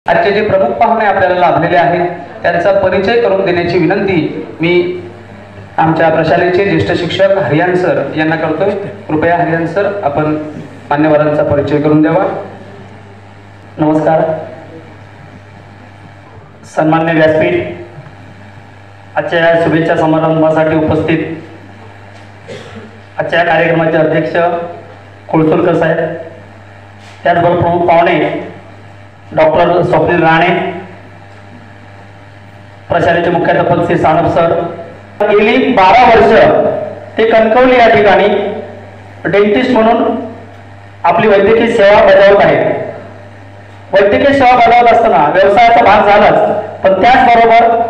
आजचे जे प्रमुख पाहुणे आपल्याला लाभलेले आहेत त्यांचा परिचय करून देण्याची विनंती मी आमच्या प्रशालेचे ज्येष्ठ शिक्षक हरियान सर यांना करतोय। कृपया हरियान सर आपण मान्यवरांचा परिचय करून द्यावा। नमस्कार। सन्मान्य व्यासपीठ, आजच्या या शुभेच्छा समारंभासाठी उपस्थित आजच्या कार्यक्रमाचे अध्यक्ष कुळसुरकर साहेब, त्याचबरोबर प्रमुख पाहुणे डॉक्टर स्वप्नील राणे, प्रशालेचे मुख्याध्यापक श्री सानप सर। गेली 12 वर्ष ते कणकवली या ठिकाणी डेंटिस्ट म्हणून आपली वैद्यकीय सेवा बजावत आहेत। वैद्यकीय सेवा बजावत असताना व्यवसायाचा भाग झालाच, पण त्याचबरोबर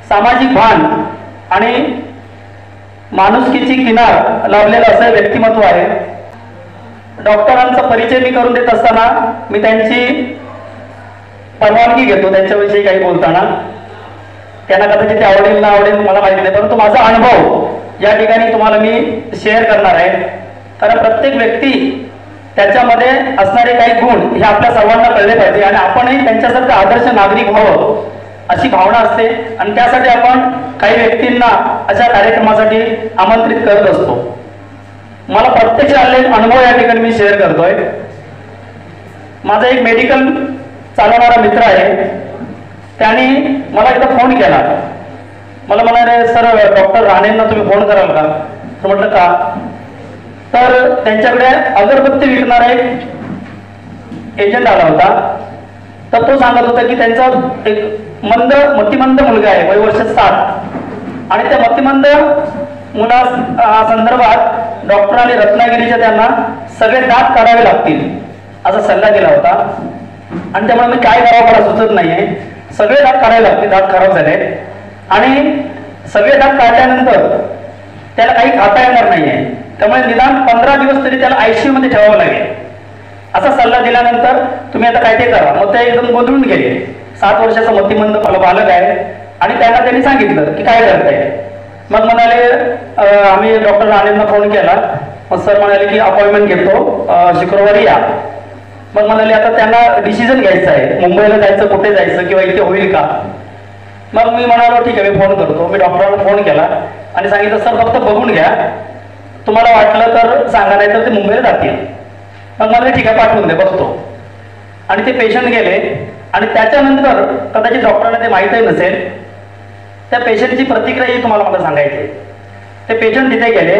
सामाजिक भान आणि माणुसकीची किनार लाभलेलं असं व्यक्तिमत्व आहे। डॉक्टरांचा परिचय मी करून देत असताना मी त्यांची परवानगी घेतो त्यांच्याविषयी काही बोलताना। त्यांना कदाचित ते आवडेल ना आवडेल मला माहिती नाही, परंतु माझा अनुभव या ठिकाणी तुम्हाला मी शेअर करणार आहे। कारण प्रत्येक व्यक्ती त्याच्यामध्ये असणारे काही गुण हे आपल्या सर्वांना कळले पाहिजे आणि आपणही त्यांच्यासारखं आदर्श नागरिक व्हावं अशी भावना असते आणि त्यासाठी आपण काही व्यक्तींना अशा कार्यक्रमासाठी आमंत्रित करत असतो। मला प्रत्यक्ष आलेले अनुभव या ठिकाणी मी शेअर करतोय। माझा एक मेडिकल चालवणारा मित्र आहे, त्याने मला एकदा फोन केला। मला म्हणाले, सर डॉक्टर राणेंना तुम्ही फोन कराल का? तर म्हटलं का? तर त्यांच्याकडे अगरबत्ती विकणारा एक एजंट आला होता। तर तो सांगत होता की त्यांचा एक मतिमंद मुलगा आहे, वय वर्ष 7, आणि त्या मतिमंद मुला संदर्भात डॉक्टरांनी रत्नागिरीच्या त्यांना सगळे दात काढावे लागतील असा सल्ला दिला होता। आणि त्यामुळे मी काय करावं मला सुचत नाहीये। सगळे दात काढावे लागतील, दात खराब झाले आणि सगळे दात काढल्यानंतर त्याला काही खाता येणार नाहीये, त्यामुळे निदान 15 दिवस तरी त्याला ICU मध्ये ठेवावं लागेल असा सल्ला दिल्यानंतर तुम्ही आता काय ते करा। मग ते एकदम गोंधळून गेले। 7 वर्षाचा मतिमंद बालक आहे आणि त्यांनी सांगितलं की काय करताय? मग म्हणाले, आम्ही डॉक्टर राणेंना फोन केला। मग सर म्हणाले की अपॉइंटमेंट घेतो, शुक्रवारी या। मग म्हणाले आता त्यांना डिसिजन घ्यायचं आहे, मुंबईला जायचं, कुठे जायचं किंवा इथे होईल का? मग मी म्हणालो ठीक आहे, मी फोन करतो। मी डॉक्टरांना फोन केला आणि सांगितलं, सर फक्त बघून घ्या, तुम्हाला वाटलं तर सांगा, नाही तर ते मुंबईला जातील। मग मला ठीक आहे, पाठवून दे, बघतो। आणि ते पेशंट गेले आणि त्याच्यानंतर कदाचित डॉक्टरांना ते माहीतही नसेल, त्या पेशंटची प्रतिक्रिया ही तुम्हाला मला सांगायची। ते पेशंट तिथे गेले,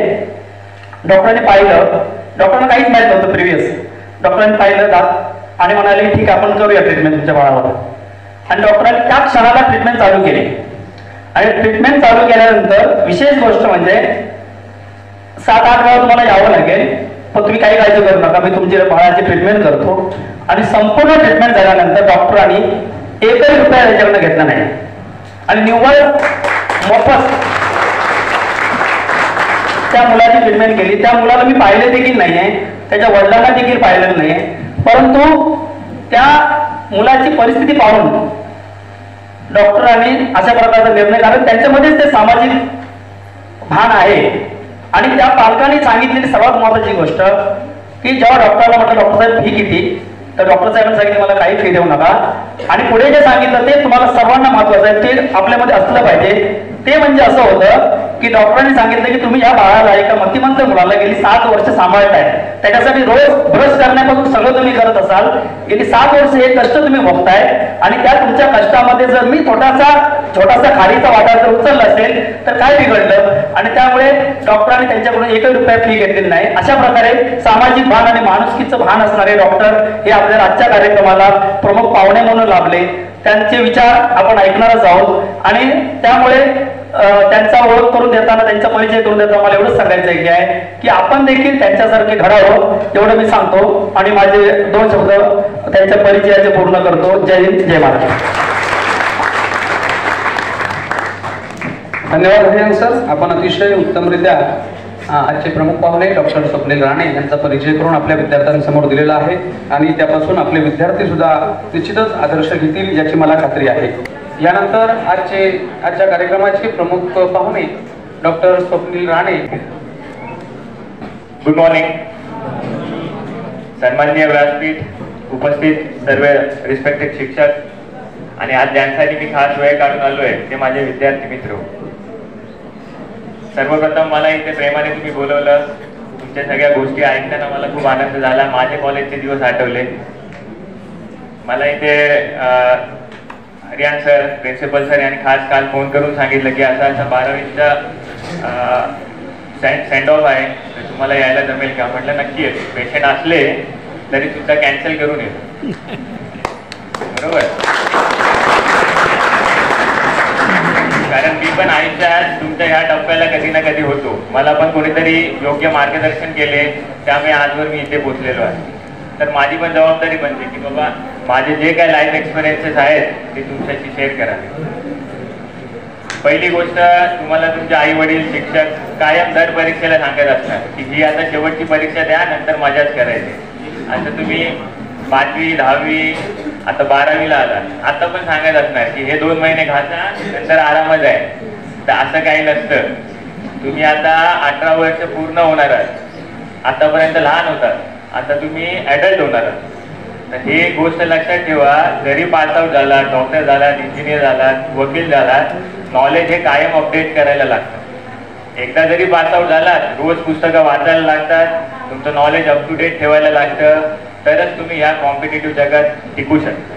डॉक्टरांनी पाहिलं, डॉक्टरांना काहीच माहीत नव्हतं प्रिव्हियस। डॉक्टरांनी पाहिलं दात आणि म्हणाले ठीक आहे, आपण करूया ट्रीटमेंट तुमच्या बाळावर। आणि डॉक्टरांनी त्या क्षणाला ट्रीटमेंट चालू केली। आणि ट्रीटमेंट चालू केल्यानंतर विशेष गोष्ट म्हणजे 7-8 वेळा तुम्हाला यावं लागेल, पण तुम्ही काही काळजी करू नका, मी तुमच्या बाळाची ट्रीटमेंट करतो। आणि संपूर्ण ट्रीटमेंट झाल्यानंतर डॉक्टरांनी एकही रुपया त्याच्याकडनं घेतला नाही आणि निव्वळ मोफत त्या मुलाची ट्रीटमेंट केली। त्या मुलाला मी पाहिले देखील नाहीये, त्याच्या वडिलांना देखील पाहिलेलं नाहीये, परंतु त्या मुलाची परिस्थिती पाहून डॉक्टरांनी अशा प्रकारचा निर्णय, कारण त्यांच्यामध्येच ते सामाजिक भान आहे। आणि त्या पालकांनी सांगितलेली सर्वात महत्त्वाची गोष्ट की जेव्हा डॉक्टरला म्हटलं, डॉक्टर साहेब फी किती? तर डॉक्टर साहेबांनी सांगितलं, मला काही फी देऊ नका। आणि पुढे जे सांगितलं ते तुम्हाला सर्वांना महत्त्वाचं आहे, ते आपल्यामध्ये असलं पाहिजे। ते म्हणजे असं होतं की डॉक्टरांनी सांगितलं की तुम्ही या बाळाला, एका मतिमंद मुलाला गेली 7 वर्ष सांभाळताय, त्याच्यासाठी रोज ब्रश करण्यापासून सगळं तुम्ही करत असाल, गेली 7 वर्ष हे कष्ट तुम्ही भोगताय आणि त्या तुमच्या कष्टामध्ये जर मी छोटासा खारीचा वाटा जर उचलला असेल तर काय बिघडलं? आणि त्यामुळे डॉक्टरांनी त्यांच्याकडून एकही रुपया फी घेतलेली नाही। अशा प्रकारे सामाजिक भान आणि माणुसकीचं भान असणारे डॉक्टर हे आपल्याला आजच्या कार्यक्रमाला प्रमुख पाहुणे म्हणून लाभले। त्यांचे विचार आपण ऐकणारच आहोत आणि त्यामुळे त्यांचा ओळख करून देताना, त्यांचा परिचय करून देताना मला एवढंच सांगायचं आहे की आपण देखील त्यांच्यासारखे घडावं, एवढं मी सांगतो आणि माझे 2 शब्द त्यांच्या परिचयाचे पूर्ण करतो। जय हिंद, जय महाराष्ट्र। धन्यवाद हरियान सर, आपण अतिशय उत्तमरित्या आजचे प्रमुख पाहुणे डॉक्टर स्वप्नील राणे यांचा परिचय करून आपल्या विद्यार्थ्यांसमोर दिलेला आहे आणि त्यापासून आपले विद्यार्थी सुद्धा निश्चितच आदर्श घेतील याची मला खात्री आहे। यानंतर आजच्या कार्यक्रमाचे प्रमुख पाहुणे doctor Swapnil Rane. Good morning. सन्माननीय व्यासपीठ, उपस्थित सर्व रिस्पेक्टेड शिक्षक, आणि आज ज्यांसाठी मी खास वेळ काढून आलोय ते माझे विद्यार्थी मित्र. सर्वप्रथम मला इथे प्रेमाने तुम्ही बोलवलं, तुमच्या सगळ्या गोष्टी ऐकताना मला खूप आनंद झाला. माझे कॉलेजचे दिवस आठवले. मला इथे हरियाण सर, प्रिन्सिपल सर यांनी खास काल फोन करून सांगितलं की असा 12वीचा सेंड ऑफ आहे, तर तुम्हाला यायला जमेल का? म्हटलं नक्की येतो. पेशंट असले तरी सुद्धा कॅन्सल करून येतो. बरोबर, कारण मी पण आयुष्यात तुमच्या ह्या टप्प्याला कधी ना कधी होतो. मला पण कोणीतरी योग्य मार्गदर्शन केले, त्यामुळे आजवर मी इथे पोहोचलेलो आहे. तर माझी पण जबाबदारी बनते की बाबा माझे जे काय लाईफ एक्सपिरियन्सेस आहेत ते तुमच्याशी शेअर करावे. पहिली गोष्ट, तुम्हाला तुमचे आई वडील, शिक्षक कायम दर परीक्षेला सांगत असणार की ही आता शेवटची परीक्षा द्या, नंतर मजाच करायची. असं तुम्ही 5वी, 10वी, आता 12वीला आला, आता पण सांगत असणार की हे 2 महिने घासा, नंतर आरामच आहे. तर असं काही नसतं. तुम्ही आता 18 वर्ष पूर्ण होणार आहात. आतापर्यंत लहान होतात, आता तुम्ही ॲडल्ट होणार आहात. तर ही गोष्ट लक्षात ठेवा. जरी पासआउट झाला, डॉक्टर झालात, इंजिनियर झालात, वकील झालात, नॉलेज हे कायम अपडेट करायला लागतं. एकदा जरी पासआउट झालात, रोज पुस्तकं वाचायला लागतात, तुमचं नॉलेज अप टू डेट ठेवायला लागतं, तरच तुम्ही या कॉम्पिटेटिव्ह जगात टिकू शकता.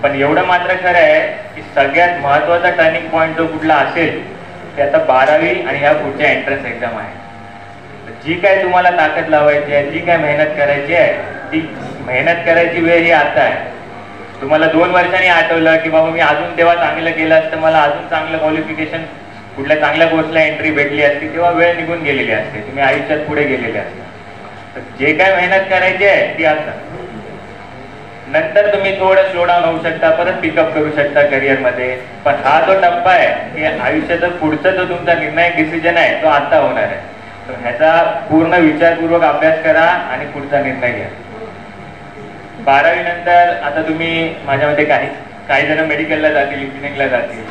पण एवढं मात्र खरं आहे की सगळ्यात महत्त्वाचा टर्निंग पॉईंट जो कुठला असेल ते आता 12वी आणि ह्या पुढच्या एंट्रन्स एक्झाम आहे. जी काय तुम्हाला ताकद लावायची आहे, जी काय मेहनत करायची आहे, ती मेहनत करायची वेळ ही आता आहे. तुम्हाला 2 वर्षांनी आठवलं की बाबा मी अजून तेव्हा चांगलं केलं असतं, मला अजून चांगलं क्वालिफिकेशन, कुठल्या चांगल्या कोर्सला एंट्री भेटली असती, तेव्हा वेळ निघून गेलेली असते, तुम्ही आयुष्यात पुढे गेलेले असते. तर जे काय मेहनत करायची आहे ती आता. नंतर तुम्ही थोडं स्लो डाऊन होऊ शकता, परत पिकअप करू शकता करिअरमध्ये. पण हा जो टप्पा आहे की आयुष्याचा पुढचा जो तुमचा निर्णायक डिसिजन आहे तो आता होणार आहे. तर ह्याचा पूर्ण विचारपूर्वक अभ्यास करा आणि पुढचा निर्णय घ्या. 12वी नंतर आता तुम्ही माझ्या मते काही जण मेडिकलला जातील, इंजिनिअरिंगला जातील,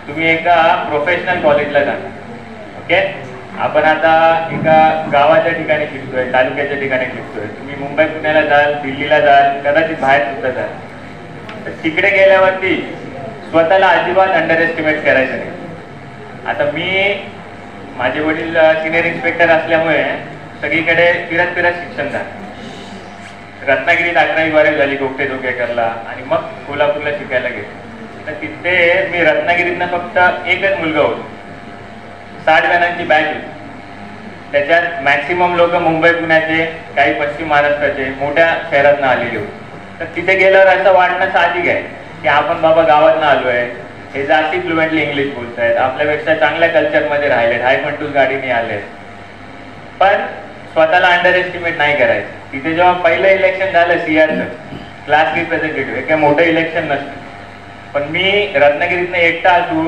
तुम्ही एका प्रोफेशनल कॉलेजला जाणार. ओके, आपण आता एका गावाच्या ठिकाणी शिकतोय, तालुक्याच्या ठिकाणी शिकतोय. तुम्ही मुंबई, पुण्याला जाल, दिल्लीला जाल, कदाचित बाहेर सुद्धा जाल. तर तिकडे गेल्यावरती स्वतःला अजिबात अंडर एस्टिमेट करायचं नाही. आता माझे वडील सिनियर इन्स्पेक्टर असल्यामुळे सगळीकडे फिरत शिक्षण झालं. रत्नागिरीत 11वी 12वी झाली गोगटे जोगेकरला, आणि मग कोल्हापूरला शिकायला गेलो. तर तिथे मी रत्नागिरीतनं फक्त एकच मुलगा होतो. 60 जणांची बॅच होती. त्याच्यात मॅक्सिमम लोक मुंबई, पुण्याचे, काही पश्चिम महाराष्ट्राचे, मोठ्या शहरातनं आलेले होते. तर तिथे गेल्यावर असं वाटणं साहजिक आहे की आपण बाबा गावातनं आलोय, हे जास्ती फ्लुएंटली इंग्लिश बोलतायत, आपल्यापेक्षा चांगल्या कल्चरमध्ये राहिलेत, हाय पंटूस गाडीने आलेत. पण स्वतःला अंडर एस्टिमेट नाही करायचं. तिथे जेव्हा पहिलं इलेक्शन झालं सीआरचं, क्लास रिप्रेझेंटेटिव्ह, हे काही मोठं इलेक्शन नसतं. पण मी रत्नागिरीतनं एकटा असून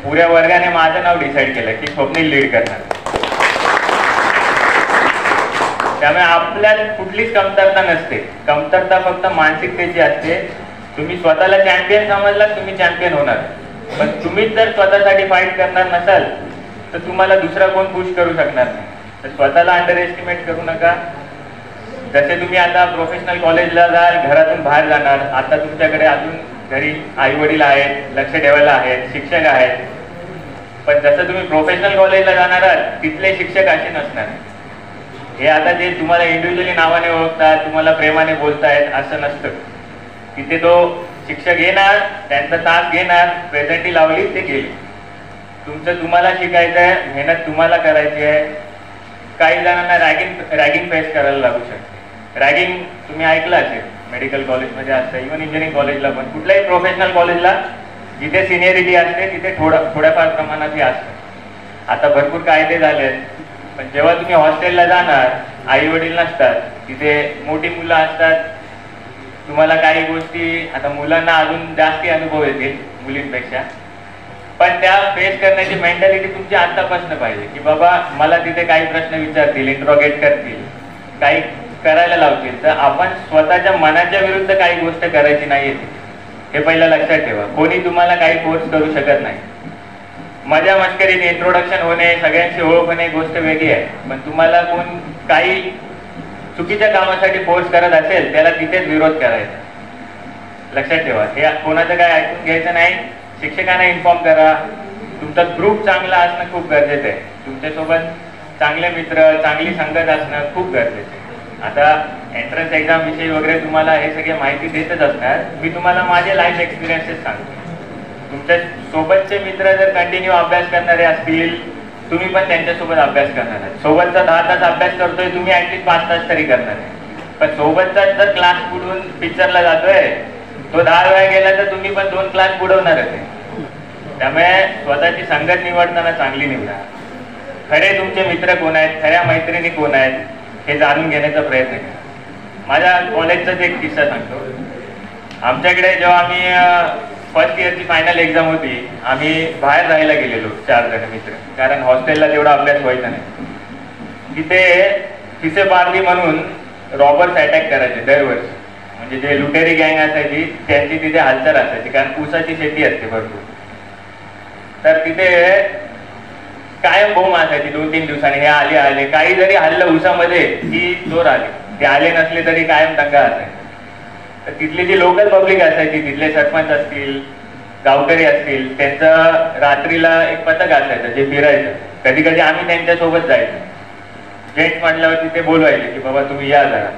पुऱ्या वर्गाने माझं नाव डिसाईड केलं की स्वप्नील लीड करणार. त्यामुळे आपल्यात कुठलीच कमतरता नसते. कमतरता फक्त मानसिकतेची असते. तुम्ही स्वतःला चॅम्पियन समजला, तुम्ही चॅम्पियन होणार. पण तुम्हीच जर स्वतःसाठी फाईट करणार नसाल तर तुम्हाला दुसरा कोण पुश करू शकणार नाही. तर स्वतःला अंडर एस्टिमेट करू नका. जसे तुम्ही आता प्रोफेशनल कॉलेजला जाल, घरातून बाहेर जाणार, आता तुमच्याकडे अजून घरी आई वडील आहेत, लक्ष ठेवायला आहेत, शिक्षक आहेत. पण जसं तुम्ही प्रोफेशनल कॉलेजला जाणार आहात, तिथले शिक्षक असे नसणार. हे आता जे तुम्हाला इंडिव्हिज्युअली नावाने ओळखतात, तुम्हाला प्रेमाने बोलतायत, असं नसतं. तिथे तो शिक्षक येणार, त्यांचा तास घेणार, प्रेझेंटी लावली, ते गेले. तुम्हाला शिकायचं आहे, मेहनत तुम्हाला करायची आहे. काही जणांना रॅगिंग फेस करायला लागू शकते. रॅगिंग तुम्ही ऐकलं असेल, मेडिकल कॉलेजमध्ये असतं, इव्हन इंजिनिअरिंग कॉलेजला पण, कुठल्याही प्रोफेशनल कॉलेजला जिथे सिनियरिटी असते तिथे थोड्याफार प्रमाणात हे असतं. आता भरपूर कायदे झाले आहेत. पण जेव्हा तुम्ही हॉस्टेलला जाणार, आई वडील नसतात, तिथे मोठी मुलं असतात, तुम्हाला काही गोष्टी, आता मुलांना अजून जास्ती अनुभव येतील मुलींपेक्षा, पण त्या फेस करण्याची मेंटॅलिटी तुमची आतापासून पाहिजे की बाबा मला तिथे काही प्रश्न विचारतील, इंट्रोगेट करतील, काही करायला लावतील, तर आपण स्वतःच्या मनाच्या विरुद्ध काही गोष्ट करायची नाहीये. हे पहिलं लक्षात ठेवा. कोणी तुम्हाला काही फोर्स करू शकत नाही. मजा मस्करीने इंट्रोडक्शन होणे, सगळ्यांची ओळख होणे गोष्ट वेगळी आहे. पण तुम्हाला कोण काही चुकीच्या कामासाठी फोर्स करत असेल, त्याला तिथेच विरोध करायचा. लक्षात ठेवा, हे कोणाचं काय ऐकून घ्यायचं नाही. शिक्षकांना इन्फॉर्म करा. तुमचा ग्रुप चांगला असणं खूप गरजेचं आहे. तुमच्यासोबत चांगले मित्र, चांगली संगत असणं खूप गरजेचं आहे. आता एंट्रन्स एक्झाम विषयी वगैरे तुम्हाला हे सगळे माहिती देतच असणार. मी तुम्हाला माझे लाईफ एक्सपिरियन्सेस सांगतो. तुमच्या सोबतचे मित्र जर कंटिन्यू अभ्यास करणारे असतील, तुम्ही पण त्यांच्यासोबत अभ्यास करणार आहे. सोबतचा 10 तास अभ्यास करतोय, तुम्ही ऍटलीस्ट 5 तास तरी करणार आहे. पण सोबतचा जर क्लास बुडवून पिक्चरला जातोय, तो 10 वेळा गेला तर तुम्ही पण 2 क्लास बुडवणारच आहे. त्यामुळे स्वतःची संगत निवडताना चांगली निवडा. खरे तुमचे मित्र कोण आहेत, खऱ्या मैत्रिणी कोण आहेत, हे जाणून घेण्याचा प्रयत्न करा. माझ्या कॉलेजचाच एक किस्सा सांगतो. आमच्याकडे जेव्हा आम्ही फर्स्ट इयरची फायनल एक्झाम होती, आम्ही बाहेर राहायला गेलेलो 4 जण मित्र, कारण हॉस्टेलला तेवढा अभ्यास व्हायचा नाही. तिथे फिसे पार्टी म्हणून रॉबर्स अटॅक करायचे दरवर्षी. म्हणजे जे लुटेरी गँग असायची त्यांची तिथे हालचाल असायची, कारण ऊसाची शेती असते भरपूर. तर तिथे कायम बोंब असायची 2-3 दिवसांनी. हे आले काही जरी हल्लं ऊसामध्ये की चोर आले, ते आले नसले तरी कायम दंगा असायचा. तर तिथली जी लोकल पब्लिक असायची, तिथले सरपंच असतील, गावकरी असतील, त्यांचं रात्रीला एक पथक असायचं जे फिरायचं. कधी कधी आम्ही त्यांच्यासोबत जायचो. जेंट्स म्हटल्यावर तिथे बोलवायचे की बाबा तुम्ही या जरा.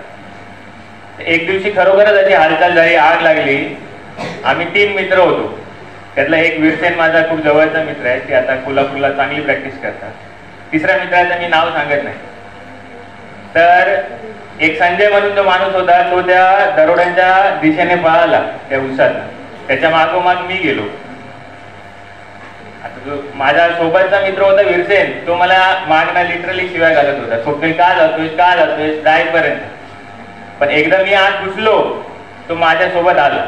एक दिवशी खरोखरच अशी हालचाल झाली, आग लागली. आम्ही 3 मित्र होतो. त्यातला एक वीरसेन माझा खूप जवळचा मित्र आहे, ते आता कोल्हापूरला चांगली प्रॅक्टिस करतात. तिसऱ्या मित्राचं मी नाव सांगत नाही. तर एक संजय म्हणून जो माणूस होता, तो त्या दरोड्यांच्या दिशेने पळाला त्या उसात. त्याच्या मागोमाग मी गेलो. आता जो माझ्या सोबतचा मित्र होता वीरसेन, तो मला मागणं लिटरली शिवाय घालत होता, स्वप्नील का जातोय जाईपर्यंत. पण एकदा मी आत घुसलो, तो माझ्या सोबत आला.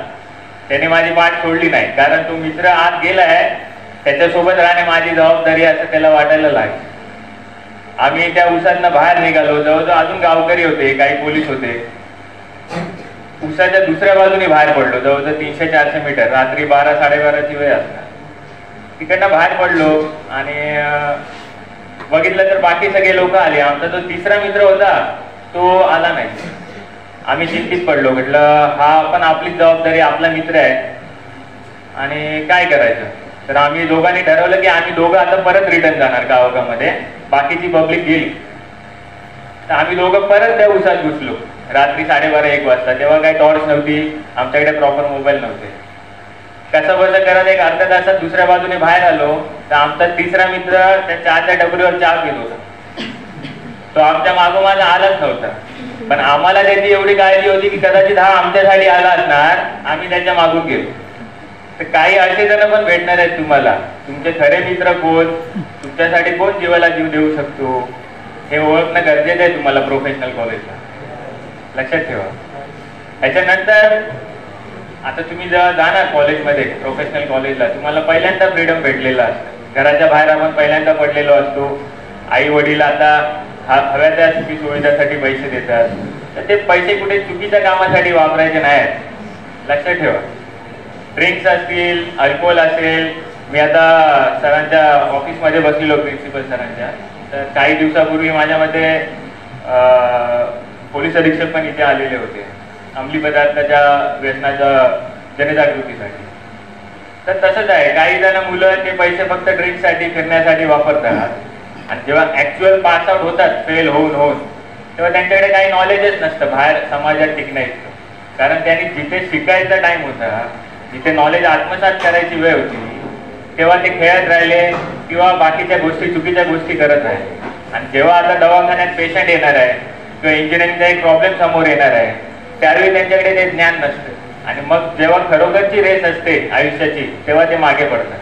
त्याने माझी पाठ सोडली नाही, कारण तो मित्र आत गेलाय, त्याच्यासोबत राहणे माझी जबाबदारी असं त्याला वाटायला लागलं. आम्ही त्या उसातनं बाहेर निघालो. जवळजवळ अजून गावकरी होते, काही पोलीस होते. उसाच्या दुसऱ्या बाजूने बाहेर पडलो, जवळजवळ 300-400 मीटर. रात्री 12-12:30ची वेळ असणार. तिकडनं बाहेर पडलो आणि बघितलं तर बाकी सगळे लोक आले. आमचा जो तिसरा मित्र होता तो आला नाही. आम्ही चिंतित पडलो. म्हटलं हा पण आपली जबाबदारी, आपला मित्र आहे आणि काय करायचं. तर आम्ही दोघांनी ठरवलं की आम्ही दोघं आता परत रिटर्न जाणार गावामध्ये. बाकीची पब्लिक गेली. तर आम्ही दोघं परत त्या उसात घुसलो रात्री 12:30-1 वाजता. तेव्हा काही टॉर्च नव्हती, आमच्याकडे प्रॉपर मोबाईल नव्हते. कसं बसं करत एक अर्ध्या तासात दुसऱ्या बाजूने बाहेर आलो. तर आमचा तिसरा मित्र त्या चहाच्या टपरीवर चहा पित होता. तो आमच्या मागोमाग आलाच नव्हता. पण आम्हाला त्याची एवढी काळजी होती की कदाचित हा आमच्यासाठी आला असणार, आम्ही त्याच्या मागून गेलो. तर काही असे जण पण भेटणार आहेत तुम्हाला. तुमचे खरे मित्र कोण, तुमच्यासाठी कोण जीवाला जीव देऊ शकतो, हे ओळखणं गरजेचं आहे तुम्हाला प्रोफेशनल कॉलेजला. लक्षात ठेवा. याच्यानंतर आता तुम्ही जेव्हा जाणार कॉलेजमध्ये, प्रोफेशनल कॉलेजला, तुम्हाला पहिल्यांदा फ्रीडम भेटलेला असतं. घराच्या बाहेर आपण पहिल्यांदा पडलेलो असतो. आई वडील आता हव्या त्या सुखी सुविधासाठी पैसे देतात. तर ते पैसे कुठे चुकीच्या कामासाठी वापरायचे नाहीत. लक्षात ठेवा. ड्रिंक्स असतील, अल्कोहोल असेल. मी आता सरांच्या ऑफिसमध्ये बसलेलो, प्रिन्सिपल सरांच्या. तर काही दिवसापूर्वी माझ्यामध्ये पोलीस अधीक्षक पण इथे आलेले होते अंमली पदार्थाच्या व्यसनाच्या जनजागृतीसाठी. तर तसंच आहे, काही जण मुलं ते पैसे फक्त ड्रिंकसाठी, फिरण्यासाठी वापरतात. आणि जेव्हा ऍक्च्युअल पास आउट होतात फेल होऊन, तेव्हा त्यांच्याकडे काही नॉलेजच नसतं बाहेर समाजात टिकण्याचं. कारण त्यांनी जिथे शिकायचा टाइम होता, जिथे नॉलेज आत्मसात करायची वेळ होती, तेव्हा ते खेळत राहिले किंवा बाकीच्या गोष्टी, चुकीच्या गोष्टी करत राहिले. आणि जेव्हा आता दवाखान्यात पेशंट येणार आहे किंवा इंजिनिअरिंगचा एक प्रॉब्लेम समोर येणार आहे, त्यावेळी त्यांच्याकडे ते ज्ञान नसतं. आणि मग जेव्हा खरोखरची रेस असते आयुष्याची, तेव्हा ते मागे पडतात.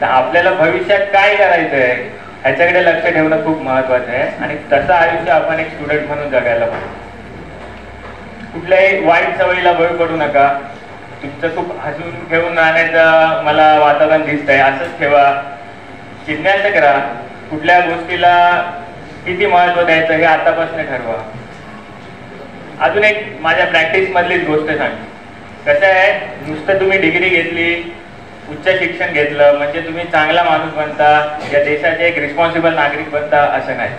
तर आपल्याला भविष्यात काय करायचं आहे ह्याच्याकडे लक्ष ठेवणं खूप महत्वाचं आहे. आणि तसं आयुष्य आपण एक स्टुडंट म्हणून जगायला पाहिजे. कुठल्याही वाईट सवयीला बळी पडू नका. तुमचं खूप हसून घेऊन राहण्याचं मला वातावरण दिसतंय, असंच ठेवा. जिज्ञासा करा. कुठल्या गोष्टीला किती महत्व द्यायचं हे आतापासून ठरवा. अजून एक माझ्या प्रॅक्टिस मधलीच गोष्ट सांगतो. कसं आहे, नुसतं तुम्ही डिग्री घेतली, उच्च शिक्षण घेतलं म्हणजे तुम्ही चांगला माणूस बनता, या देशाचे एक रिस्पॉन्सिबल नागरिक बनता असं नाही.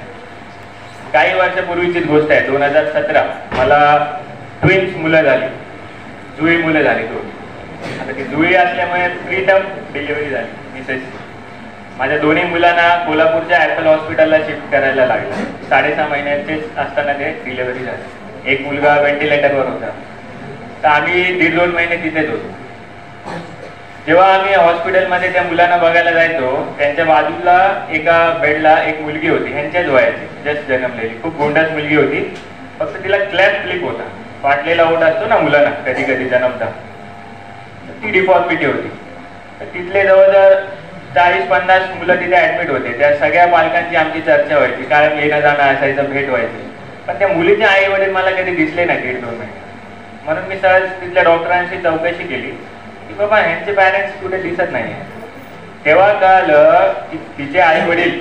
काही वर्षापूर्वीचीच गोष्ट आहे. 2017 मला ट्विन्स मुलं झाली. जुळी मुलं झाली दोन. आता ती जुळी असल्यामुळे फ्री टर्म डिलिव्हरी झाली मिसेसची. माझ्या दोन्ही मुलांना कोल्हापूरच्या ॲपल हॉस्पिटलला शिफ्ट करायला लागलं. 6.5 महिन्यांचेच असताना ते डिलिव्हरी झाली. एक मुलगा व्हेंटिलेटरवर होता. तर आम्ही 1.5-2 महिने तिथेच होतो. जेव्हा आम्ही हॉस्पिटलमध्ये त्या मुलांना बघायला जायचो, त्यांच्या बाजूला एका बेडला एक मुलगी होती, ह्यांच्याच वयाची, जस्ट जन्मलेली. खूप गोंडस मुलगी होती. फक्त तिला क्लॅप स्लिप होता, फाटलेला ओठ असतो ना मुलांना कधी कधी जन्मता, ती डिफॉर्मिटी होती. तर तिथले जवळजवळ 40-50 मुलं तिथे ऍडमिट होते. त्या सगळ्या पालकांची आमची चर्चा व्हायची, कायम येणं जाणं असायचं, भेट व्हायची. पण त्या मुलीचे आई वडील मला कधी दिसले नाही 1.5-2 महिने. म्हणून मी सहज तिथल्या डॉक्टरांशी चौकशी केली की बाबा ह्यांचे पॅरेंट्स कुठे दिसत नाही. तेव्हा कळलं की तिचे आई वडील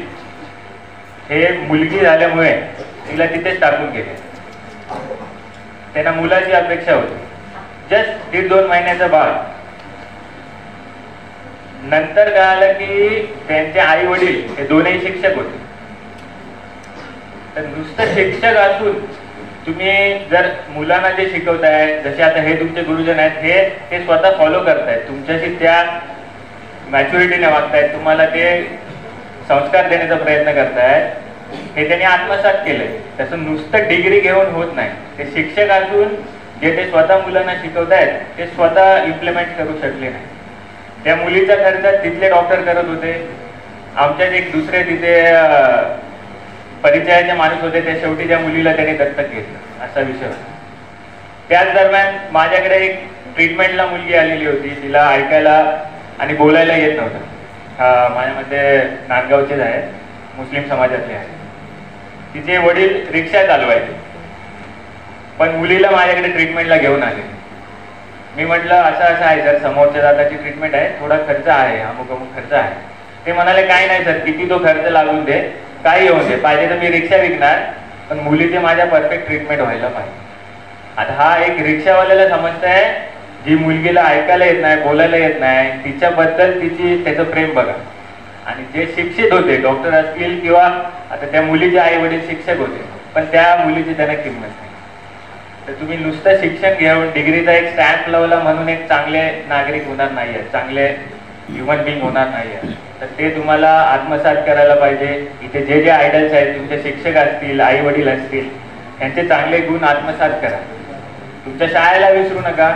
हे मुलगी झाल्यामुळे तिला तिथेच टाकून गेले. त्यांना मुलाची अपेक्षा होती. जस्ट 1.5-2 महिन्याचा बाळ. नंतर कळालं की त्यांचे आई वडील हे दोन्ही शिक्षक होते. तर नुसतं शिक्षक असून तुम्ही जर मुलांना जे शिकवताय, जसे आता हे तुमचे गुरुजन आहेत, हे स्वतः फॉलो करतायत, तुमच्याशी त्या मॅच्युरिटीने वागतायत, तुम्हाला ते संस्कार देण्याचा प्रयत्न करतायत, हे त्यांनी आत्मसात केलंय. तसं नुसतं डिग्री घेऊन होत नाही. ते शिक्षक असून जे ते स्वतः मुलांना शिकवतायत ते स्वतः इम्प्लिमेंट करू शकले नाही. त्या मुलीचा खर्च तिथले डॉक्टर करत होते. आमच्यात एक दुसरे तिथे परिचयाचे माणूस होते, ते शेवटी त्या मुलीला त्यांनी दत्तक घेतलं, असा विषय होता. त्याच दरम्यान माझ्याकडे एक ट्रीटमेंटला मुलगी आलेली होती. तिला ऐकायला आणि बोलायला येत नव्हतं. माझ्यामध्ये नांदगावचेच आहे, मुस्लिम समाजातले आहे. तिचे वडील रिक्षा चालवायचे, पण मुलीला माझ्याकडे ट्रीटमेंटला घेऊन आले. मी म्हटलं असं आहे सर, समोरच्या जाताची ट्रीटमेंट आहे, थोडा खर्च आहे, अमुक खर्च आहे. ते म्हणाले काय नाही सर, किती तो खर्च लागून दे, काय येऊन दे, पाहिजे तर मी रिक्षा विकणार, पण मुलीचे माझ्या परफेक्ट ट्रीटमेंट व्हायला पाहिजे. आता हा एक रिक्षावाल्याला समजतंय, जी मुलगीला ऐकायला येत नाही, बोलायला येत नाही, तिच्याबद्दल त्याचं प्रेम बघा. आणि जे शिक्षित होते, डॉक्टर असतील किंवा आता त्या मुलीचे आई वडील शिक्षक होते, पण त्या मुलीची त्यांना किंमत नाही. तर तुम्ही नुसतं शिक्षण घेऊन डिग्रीचा एक स्टॅम्प लावला म्हणून एक चांगले नागरिक होणार नाहीये, चांगले ह्युमन बिंग होणार नाहीये. तर ते तुम्हाला आत्मसात करायला पाहिजे. इथे जे जे आयडल्स आहेत, तुमचे शिक्षक असतील, आई वडील असतील, यांचे चांगले गुण आत्मसात करा. तुमच्या शाळेला विसरू नका.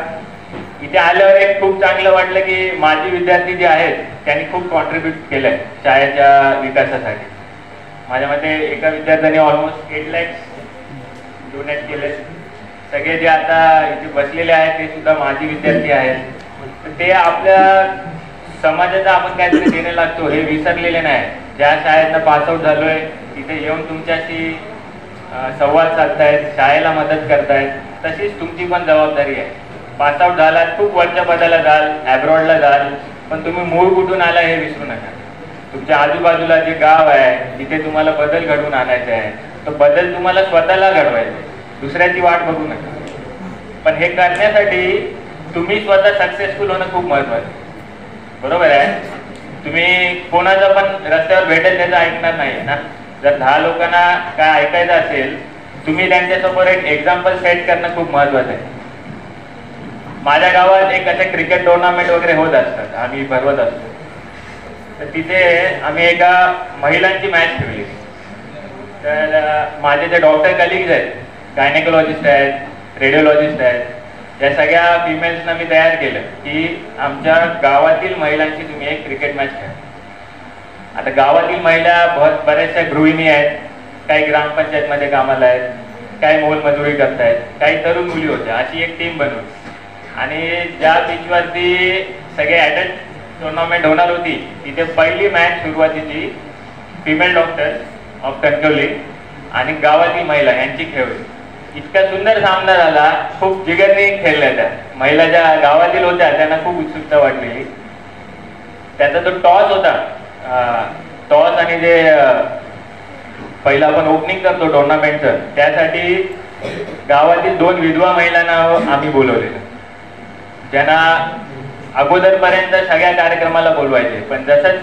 इथे आल्यावर एक खूप चांगलं वाटलं की माझे विद्यार्थी जे आहेत त्यांनी खूप कॉन्ट्रीब्यूट केलंय शाळेच्या विकासासाठी. माझ्या मते एका विद्यार्थ्याने ऑलमोस्ट 8 लाख डोनेट केले. सगळे जे आता इथे बसलेले आहेत ते सुद्धा माझे विद्यार्थी आहेत. तर ते आपल्या समाजाचा आपण काहीतरी देणे लागतो हे विसरलेले नाही. ज्या शाळेतनं पासआउट झालोय तिथे येऊन तुमच्याशी संवाद साधतायत, शाळेला मदत करतायत, तशीच तुमची पण जबाबदारी आहे. पासआउट झालात, खूप वरच्या पदाला जाल, ॲब्रॉडला जाल, पण तुम्ही मूळ कुठून आला हे विसरू नका. तुमच्या आजूबाजूला जे गाव आहे तिथे तुम्हाला बदल घडवून आणायचा आहे. तो बदल तुम्हाला स्वतःला घडवायचा आहे, दुसऱ्याची वाट बघू नका. पण हे करण्यासाठी तुम्ही स्वतः सक्सेसफुल होणं खूप महत्वाचं आहे. बरोबर आहे. तुम्ही कोणाचं पण रस्त्यावर भेटेल त्याचं ऐकणार नाही ना. जर 10 लोकांना काय ऐकायचं असेल, तुम्ही त्यांच्यासमोर एक एक्झाम्पल सेट करणं खूप महत्वाचं आहे. माझ्या गावात एक असे क्रिकेट टुर्नामेंट वगैरे होत असतात, आम्ही भरवत असतो. तर तिथे आम्ही एका महिलांची मॅच ठेवली. तर माझे जे डॉक्टर कलिग्स आहेत, गायनेकोलॉजिस्ट आहेत, रेडिओलॉजिस्ट आहेत, या सगळ्या फिमेल्सना मी तयार केलं की आमच्या गावातील महिलांची तुम्ही एक क्रिकेट मॅच खेळा. आता गावातील महिला बऱ्याचशा गृहिणी आहेत, काही ग्रामपंचायतमध्ये कामाला आहेत, काही मोलमजुरी करतायत, काही तरुण मुली होत्या. अशी एक टीम बनवली आणि ज्या पिचवरती सगळे ॲडल्ट टुर्नामेंट होणार होती तिथे पहिली मॅच सुरुवातीची फिमेल डॉक्टर ऑफ कणकवली आणि गावातील महिला यांची खेळली. इतका सुंदर सामना झाला, खूप जिगरने खेळल्या त्या महिला. ज्या गावातील होत्या त्यांना खूप उत्सुकता वाटलेली. त्याचा जो टॉस होता, टॉस आणि जे पहिला आपण ओपनिंग करतो टुर्नामेंटचं, त्यासाठी गावातील 2 विधवा महिलांना आम्ही बोलवलेलं, ज्यांना अगोदरपर्यंत सगळ्या कार्यक्रमाला बोलवायचे. पण जसंच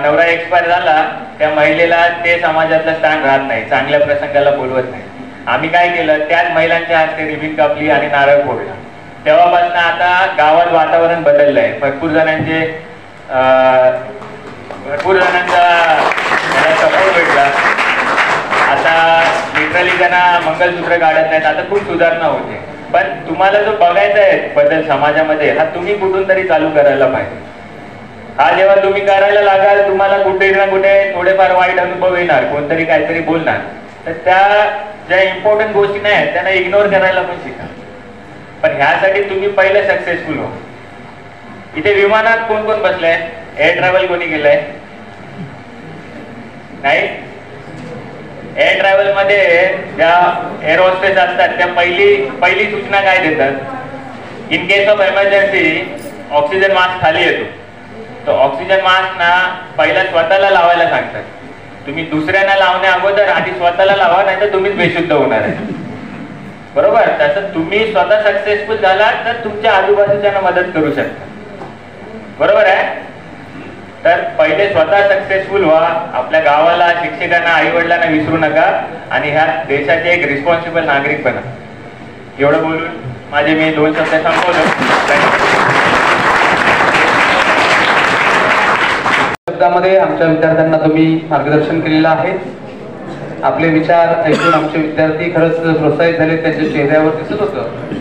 नवरा एक्सपायर झाला त्या महिलेला ते समाजातलं स्थान राहत नाही, चांगल्या प्रसंगाला बोलवत नाही. आम्ही काय केलं, त्याच महिलांच्या हस्ते रिबीन कापली आणि नारळ फोडला. तेव्हापासून आता गावात वातावरण बदललं आहे. भरपूर जणांचा मला सपोर्ट भेटला. आता लिटरली त्यांना मंगलसूत्र काढत नाहीत. आता खूप सुधारणा होते. पण तुम्हाला जो बघायचा आहे बदल समाजामध्ये, हा तुम्ही कुठून तरी चालू करायला पाहिजे. हा जेव्हा तुम्ही करायला लागाल, तुम्हाला कुठे ना कुठे थोडेफार वाईट अनुभव येणार, कोणतरी काहीतरी बोलणार, तर त्या ज्या इम्पॉर्टंट गोष्टी नाही त्यांना इग्नोर करायला पण शिका. पण ह्यासाठी तुम्ही पहिले सक्सेसफुल हो. इथे विमानात कोण कोण बसलंय? एअर ट्रॅव्हल कोणी केलंय? नाही. एअर ट्रॅव्हल मध्ये ज्या एअर होस्टेस असतात त्या पहिली सूचना काय देतात? In case of emergency oxygen mask खाली येतो, तो ऑक्सिजन मास्क ना पहिला स्वतःला लावायला सांगतात. तुम्ही दुसऱ्यांना लावण्या अगोदर आधी स्वतःला लावा, नाही तर तुम्हीच बेशुद्ध होणार आहे. बरोबर? तसं तुम्ही स्वतः सक्सेसफुल झाला तर तुमच्या आजूबाजूच्यांना मदत करू शकता. बरोबर आहे? तर पहिले स्वतः सक्सेसफुल व्हा. आपल्या गावाला, शिक्षकांना, आई वडिलांना विसरू नका आणि ह्या देशाचे एक रिस्पॉन्सिबल नागरिक बना. एवढं बोलून माझे मी 2 शब्द संपवतो. शब्दामध्ये आमच्या विद्यार्थ्यांना तुम्ही मार्गदर्शन केलेलं आहे. आपले विचार ऐकून आमचे विद्यार्थी खरंच प्रोत्साहित झाले. त्यांच्या चेहऱ्यावर दिसत होतं